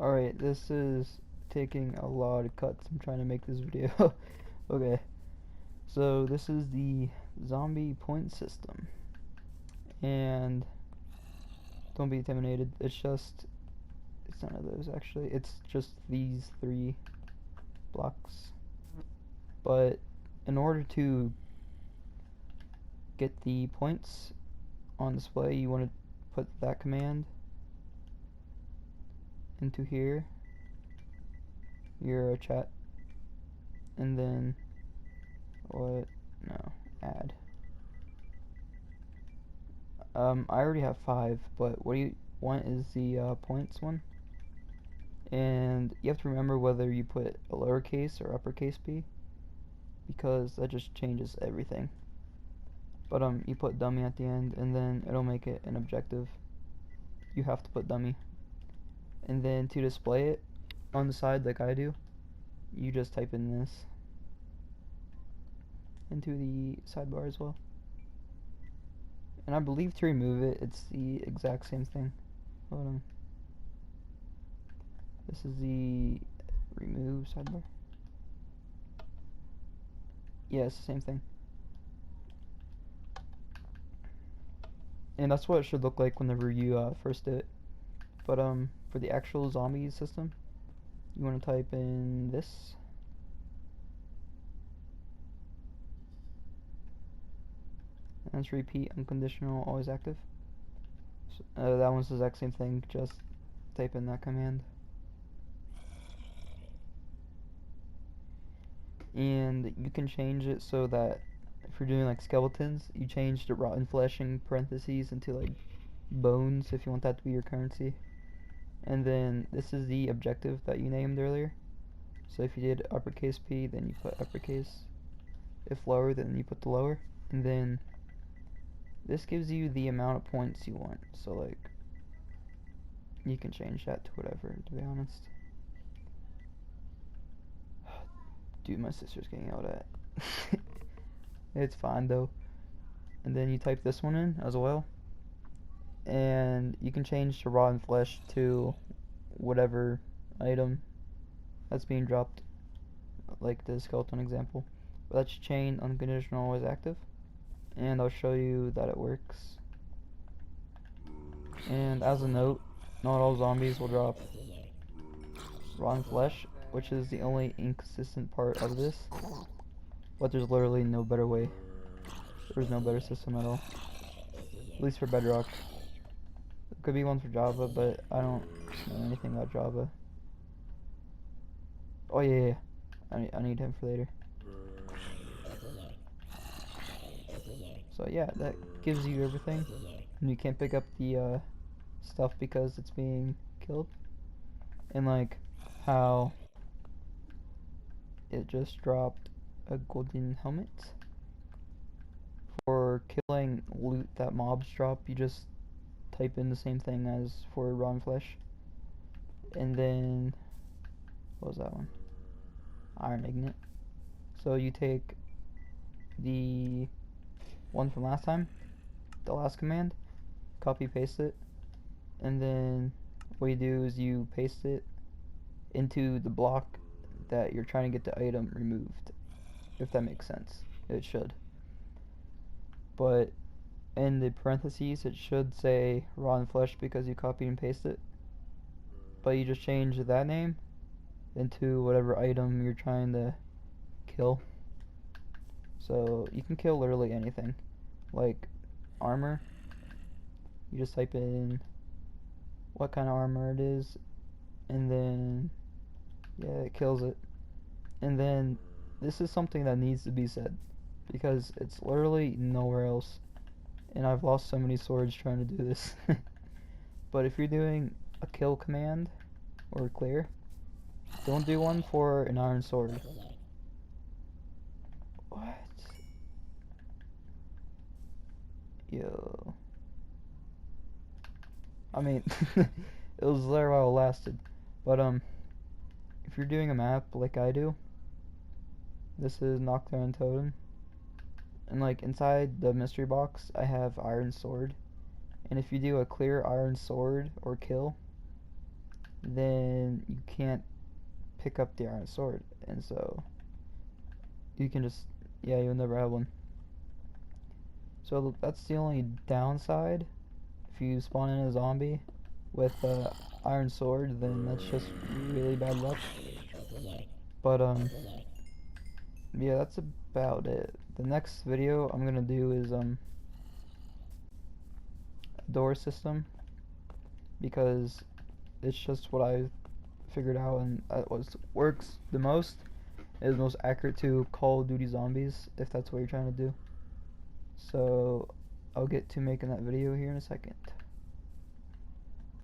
Alright, this is taking a lot of cuts. I'm trying to make this video. Okay, so this is the zombie point system. And don't be intimidated. It's none of those actually. It's just these 3 blocks. But in order to get the points on display, you want to put that command into here, your chat, and then add. I already have 5, but what you want is the points one, and you have to remember whether you put a lowercase or uppercase b, because that just changes everything. But you put dummy at the end, and then it'll make it an objective. You have to put dummy, and then to display it on the side like I do, you just type in this into the sidebar as well. And I believe to remove it, it's the exact same thing. Hold on. This is the remove sidebar. Yeah, it's the same thing. And that's what it should look like whenever you first do it. But for the actual zombie system, you want to type in this. And let's repeat unconditional, always active. So, that one's the exact same thing, just type in that command. And you can change it so that if you're doing like skeletons, you change the rotten flesh in parentheses into like bones if you want that to be your currency. And then this is the objective that you named earlier. So if you did uppercase P, then you put uppercase. If lower, then you put the lower. And then this gives you the amount of points you want. So like, you can change that to whatever, to be honest. Dude, my sister's getting yelled at. It's fine though. And then you type this one in as well. And you can change the rotten flesh to whatever item that's being dropped, like the skeleton example. But that's chain unconditional always active, and I'll show you that it works. And as a note, not all zombies will drop rotten flesh, which is the only inconsistent part of this, but there's literally no better way. There's no better system at all, at least for Bedrock. There could be one for Java, but I don't know anything about Java. Oh yeah. I need him for later. So yeah, that gives you everything. And you can't pick up the stuff because it's being killed. And like how it just dropped a golden helmet. For killing loot that mobs drop, you just type in the same thing as for rotten flesh. And then, what was that one? Iron Ignite. So you take the one from last time, the last command, copy paste it, and then what you do is you paste it into the block that you're trying to get the item removed, if that makes sense. It should. But in the parentheses it should say rotten flesh because you copy and paste it, but you just change that name into whatever item you're trying to kill. So you can kill literally anything, like armor. You just type in what kind of armor it is, and then yeah, it kills it. And then this is something that needs to be said, because it's literally nowhere else, and I've lost so many swords trying to do this. But if you're doing a kill command or clear, don't do one for an iron sword. What? Yo. I mean, it was there while it lasted. But if you're doing a map like I do, this is Nocturne Totem, and like inside the mystery box I have iron sword, and if you do a clear iron sword or kill, then you can't pick up the iron sword, and so you can just, yeah, you'll never have one. So that's the only downside. If you spawn in a zombie with iron sword, then that's just really bad luck. But yeah, that's about it. The next video I'm gonna do is a door system, because it's just what I figured out, and what works the most, is most accurate to Call of Duty Zombies, if that's what you're trying to do. So I'll get to making that video here in a second.